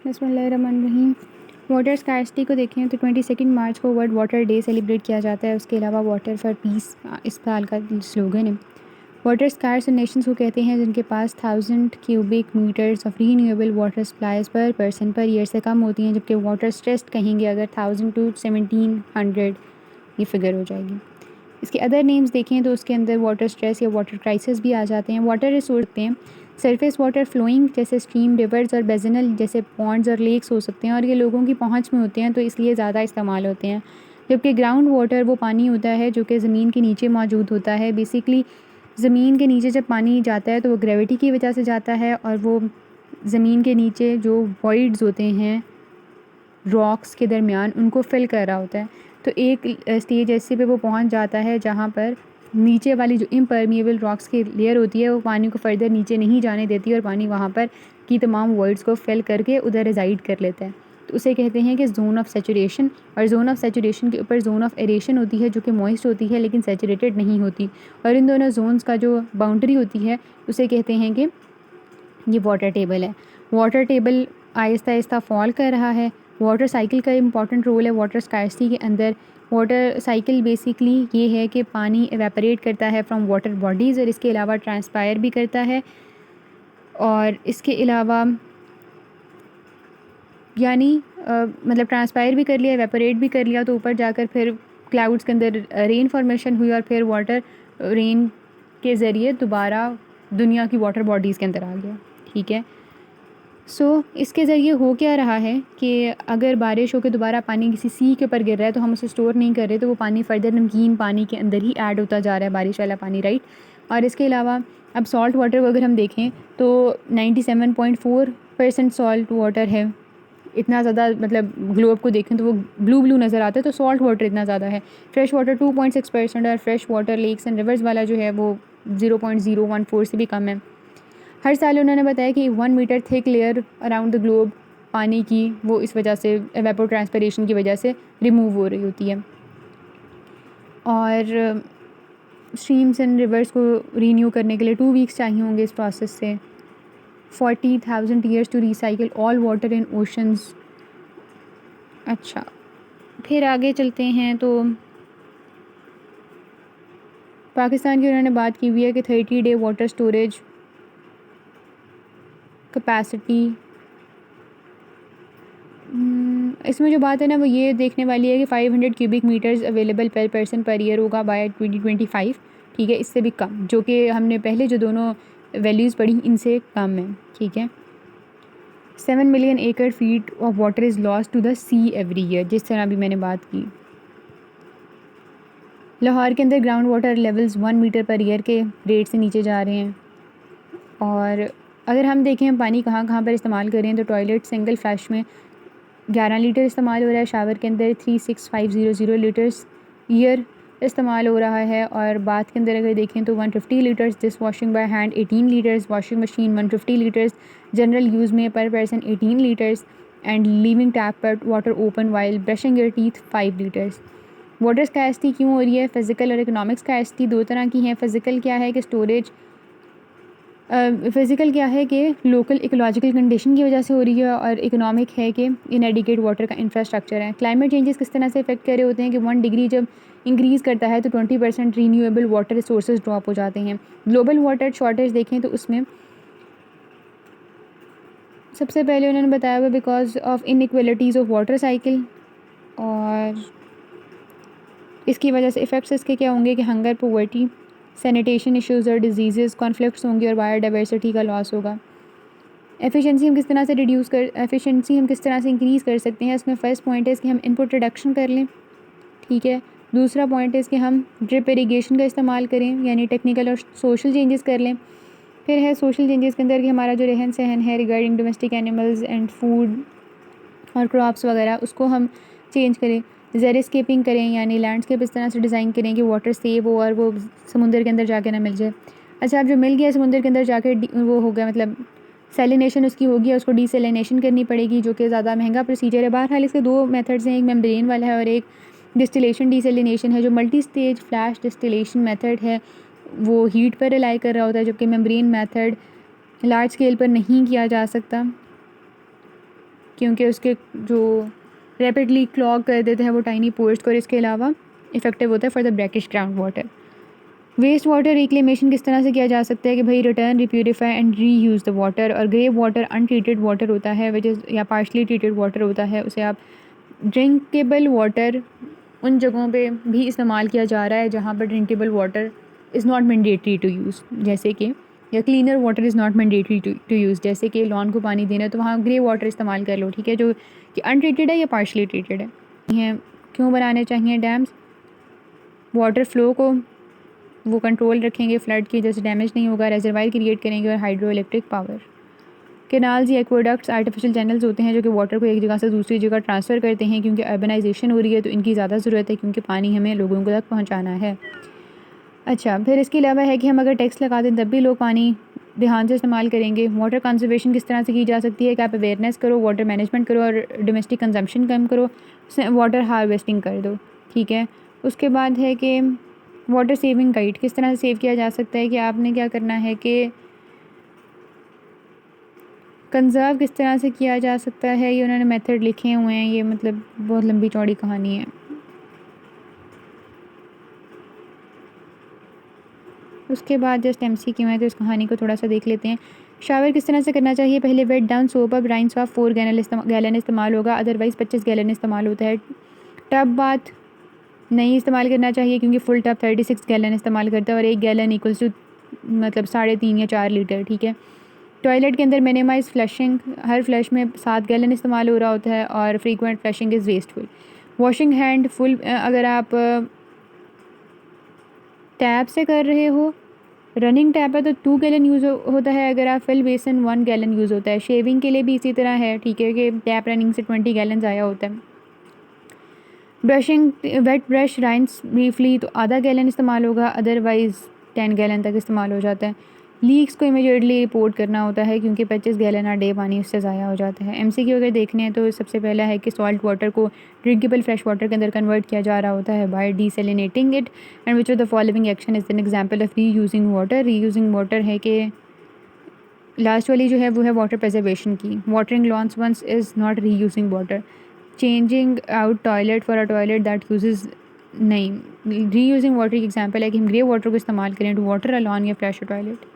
बिस्मिल्लाहिर्रहमानिर्रहीम। Water scarcity को देखें तो 22 मार्च को वर्ल्ड वाटर डे सेलिब्रेट किया जाता है। उसके अलावा वाटर फॉर पीस इस साल का स्लोगन है। वाटर स्कार्स नेशंस को कहते हैं जिनके पास 1000 cubic metres of renewable water supplies per person per year से कम होती हैं, जबकि वाटर स्ट्रेस्ड कहेंगे अगर 1000 to 1700 ये फिगर हो जाएगी। इसके अदर नेम्स देखें तो उसके अंदर वाटर स्ट्रेस या वाटर क्राइसिस भी आ जाते हैं। वाटर रिसोर्स होते हैं सरफेस वाटर फ्लोइंग जैसे स्ट्रीम, रिवर्स और बेजनल जैसे पॉन्ड्स और लेक्स हो सकते हैं और ये लोगों की पहुंच में होते हैं तो इसलिए ज़्यादा इस्तेमाल होते हैं। जबकि ग्राउंड वाटर वो पानी होता है जो कि ज़मीन के नीचे मौजूद होता है। बेसिकली ज़मीन के नीचे जब पानी जाता है तो वो ग्रेविटी की वजह से जाता है और वो ज़मीन के नीचे जो वॉइड्स होते हैं रॉक्स के दरमियान उनको फिल कर रहा होता है। तो एक स्टेज ऐसे पे वो पहुंच जाता है जहाँ पर नीचे वाली जो इम्परमिएबल रॉक्स की लेयर होती है वो पानी को फर्दर नीचे नहीं जाने देती और पानी वहाँ पर की तमाम वॉइड्स को फिल करके उधर रिजाइड कर लेता है। तो उसे कहते हैं कि जोन ऑफ सेचुरेशन। और जोन ऑफ सेचुरेशन के ऊपर जोन ऑफ एरेशन होती है जो कि मॉइस्ट होती है लेकिन सेचुरेटेड नहीं होती। और इन दोनों जोन्स का जो बाउंड्री होती है उसे कहते हैं कि ये वाटर टेबल है। Water table Aahista Aahista fall कर रहा है। वाटर साइकिल का इम्पॉर्टेंट रोल है वाटर स्कार्सिटी के अंदर। वाटर साइकिल बेसिकली ये है कि पानी एवेपोरेट करता है फ्रॉम वाटर बॉडीज़ और इसके अलावा ट्रांसपायर भी करता है। और इसके अलावा यानी मतलब ट्रांसपायर भी कर लिया, एवेपोरेट भी कर लिया तो ऊपर जाकर फिर क्लाउड्स के अंदर रेन फॉर्मेशन हुई और फिर वाटर रेन के ज़रिए दोबारा दुनिया की वाटर बॉडीज़ के अंदर आ गया। ठीक है। इसके ज़रिए हो क्या रहा है कि अगर बारिश हो के दोबारा पानी किसी सी के ऊपर गिर रहा है तो हम उसे स्टोर नहीं कर रहे, तो वो पानी फर्दर नमकीन पानी के अंदर ही ऐड होता जा रहा है, बारिश वाला पानी, राइट। और इसके अलावा अब सॉल्ट वाटर को अगर हम देखें तो 97.4% सॉल्ट वाटर है। इतना ज़्यादा मतलब ग्लोब को देखें तो वो ब्लू ब्लू नज़र आता है, तो सॉल्ट वाटर इतना ज़्यादा है। फ्रेश वाटर 2.6% और fresh water lakes and rivers वाला जो है वो 0.014 से भी कम है। हर साल उन्होंने बताया कि 1 metre thick layer around the globe पानी की वो इस वजह से एवेपोट्रांसपिरेशन की वजह से रिमूव हो रही होती है। और स्ट्रीम्स एंड रिवर्स को रीन्यू करने के लिए 2 वीक्स चाहिए होंगे इस प्रोसेस से। 40,000 years to recycle all water in oceans. अच्छा, फिर आगे चलते हैं तो पाकिस्तान की उन्होंने बात की हुई है कि 30 डे वाटर स्टोरेज कैपेसिटी। इसमें जो बात है ना वो ये देखने वाली है कि 500 क्यूबिक मीटर्स अवेलेबल पर पर्सन पर ईयर होगा बाय 2025। ठीक है, इससे भी कम, जो कि हमने पहले जो दोनों वैल्यूज़ पढ़ी इनसे कम है। ठीक है। 7 million acre feet of water is lost to the sea every year, जिस तरह भी मैंने बात की। लाहौर के अंदर ground water levels 1 metre per year के रेट से नीचे जा रहे हैं। और अगर हम देखें हम पानी कहाँ कहाँ पर इस्तेमाल कर रहे हैं तो टॉयलेट सिंगल फ्लैश में 11 लीटर इस्तेमाल हो रहा है, शावर के अंदर 36500 लीटर्स ईयर इस्तेमाल हो रहा है। और बाथ के अंदर अगर देखें तो 150 litres, dish washing by hand 18 litres, washing machine 150 litres, general use में per person 18 litres and leaving tap पर water open while brushing your teeth 5 litres. Water scarcity क्यों हो रही है? फ़िज़िकल और इकोनॉमिक स्कैर्सिटी दो तरह की हैं। फ़िज़िकल क्या है कि स्टोरेज, फ़िज़िकल क्या है कि लोकल इकोलॉजिकल कंडीशन की वजह से हो रही है और इकोनॉमिक है कि इनएडिक्वेट वाटर का इंफ्रास्ट्रक्चर है। क्लाइमेट चेंजेस किस तरह से इफेक्ट कर रहे होते हैं कि 1 डिग्री जब इंक्रीज़ करता है तो 20% रीन्यूएबल वाटर रिसोर्सेज ड्रॉप हो जाते हैं। ग्लोबल वाटर शॉर्टेज देखें तो उसमें सबसे पहले उन्होंने बताया हुआ because of inequalities of water cycle. और इसकी वजह से इफ़ेक्ट्स इसके क्या होंगे कि हंगर, पॉवर्टी, सैनिटेशन इश्यूज़ और डिजीज़, कॉन्फ्लिक्ट्स होंगे और बायोडाइवर्सिटी का लॉस होगा। एफिशिएंसी हम किस तरह से इंक्रीज़ कर सकते हैं? इसमें फ़र्स्ट पॉइंट है कि हम इनपुट रिडक्शन कर लें। ठीक है। दूसरा पॉइंट है कि हम ड्रिप इरिगेशन का इस्तेमाल करें, यानी टेक्निकल और सोशल चेंजेस कर लें। फिर है सोशल चेंजेस के अंदर कि हमारा जो रहन सहन है regarding domestic animals and food और क्रॉप्स वगैरह उसको हम चेंज करें। ज़ेरिस्केपिंग करें, यानी लैंडस्केप इस तरह से डिज़ाइन करें कि वाटर सेव हो और वो समुंदर के अंदर जाके ना मिल जाए। अच्छा, अब जो मिल गया समुंदर के अंदर जाके वो हो गया, मतलब सेलिनेशन उसकी होगी और उसको डीसेलिनेशन करनी पड़ेगी, जो कि ज़्यादा महंगा प्रोसीजर है। बहरहाल इसके 2 मेथड्स हैं, एक मेम्ब्रेन वाला है और एक डिस्टिलेशन डीसेलिनेशन है। जो multi stage flash distillation method है वो हीट पर रिलाई कर रहा होता है, जबकि मेम्ब्रेन मेथड लार्ज स्केल पर नहीं किया जा सकता। क्योंकि उसके जो रैपिडली क्लॉग कर देते हैं वो टाइनी पोर्स को, और इसके अलावा इफ़ेक्टिव होता है for the brackish ground water. Waste water reclamation किस तरह से किया जा सकता है कि भाई return, repurify and reuse the water. और ग्रे वाटर अनट्रीटेड वाटर होता है विच इज़ या पार्शली ट्रीटेड वाटर होता है, उसे आप ड्रिंकेबल वाटर उन जगहों पे भी इस्तेमाल किया जा रहा है जहाँ पर drinkable water is not mandatory to use, जैसे कि या cleaner water is not mandatory to use, जैसे कि लॉन को पानी देना है तो वहाँ ग्रे वाटर इस्तेमाल कर लो, ठीक है, जो कि अनट्रीटेड है या पार्शली ट्रीटेड है। क्यों बनाने चाहिए डैम्स? वाटर फ्लो को वो कंट्रोल रखेंगे, फ्लड की जैसे डैमेज नहीं होगा, रिजर्वायर क्रिएट करेंगे, और हाइड्रो इलेक्ट्रिक पावर। कैनाल्स या एक्वाडक्ट्स आर्टिफिशियल चैनल्स होते हैं जो कि वाटर को एक जगह से दूसरी जगह ट्रांसफ़र करते हैं, क्योंकि अर्बनाइजेशन हो रही है तो इनकी ज़्यादा ज़रूरत है, क्योंकि पानी हमें लोगों को तक पहुँचाना है। अच्छा, फिर इसके अलावा है कि हम अगर टैक्स लगा दें तब भी लोग पानी ध्यान से इस्तेमाल करेंगे। वाटर कंजर्वेशन किस तरह से की जा सकती है कि आप अवेयरनेस करो, वाटर मैनेजमेंट करो और डोमेस्टिक कंजम्पशन कम करो, वाटर हार्वेस्टिंग कर दो, ठीक है। उसके बाद है कि वाटर सेविंग गाइड किस तरह से सेव किया जा सकता है कि आपने क्या करना है कि कंज़र्व किस तरह से किया जा सकता है, ये उन्होंने मेथड लिखे हुए हैं, ये मतलब बहुत लंबी चौड़ी कहानी है। उसके बाद जस्ट MCQ है तो इस कहानी को थोड़ा सा देख लेते हैं। शावर किस तरह से करना चाहिए? पहले wet down soap up rinse off 4 gallon इस्तेमाल होगा, अदरवाइज़ 25 गैलन इस्तेमाल होता है। टब बाथ नहीं इस्तेमाल करना चाहिए क्योंकि फुल टब 36 गैलन इस्तेमाल करता है और 1 गैलन इक्वल्स टू मतलब 3.5 या 4 लीटर, ठीक है। टॉयलेट के अंदर मिनिमाइज फ्लशिंग, हर फ्लश में 7 गैलन इस्तेमाल हो रहा होता है और frequent flushing is wasteful. Washing hand full, अगर आप टैप से कर रहे हो, रनिंग टैप है तो 2 गैलन यूज़ होता है, अगर आप फिल बेसन 1 गैलन यूज़ होता है। शेविंग के लिए भी इसी तरह है, ठीक है, कि टैप रनिंग से 20 गैलन ज़ाया होता है। ब्रशिंग, वेट ब्रश राइंस ब्रीफली तो आधा गैलन इस्तेमाल होगा, अदरवाइज़ 10 गैलन तक इस्तेमाल हो जाता है। लीक्स को इमीडिएटली रिपोर्ट करना होता है क्योंकि 25 गैलन हर डे पानी उससे ज़ाया हो जाता है। MCQ अगर देखने हैं तो सबसे पहला है कि सॉल्ट वाटर को ड्रिंकेबल फ्रेश वाटर के अंदर कन्वर्ट किया जा रहा होता है by desalinating it, and which of the following action is an example of reusing water. Reusing water है कि लास्ट वाली जो है वो है वाटर प्रिजर्वेशन की। Watering lawns once is not reusing water. Changing out toilet for a toilet that uses, नहीं, reusing water की एग्जांपल है कि हम ग्रे वाटर को इस्तेमाल करें टू वाटर अ लॉन या फ्लैश अ टॉयलेट।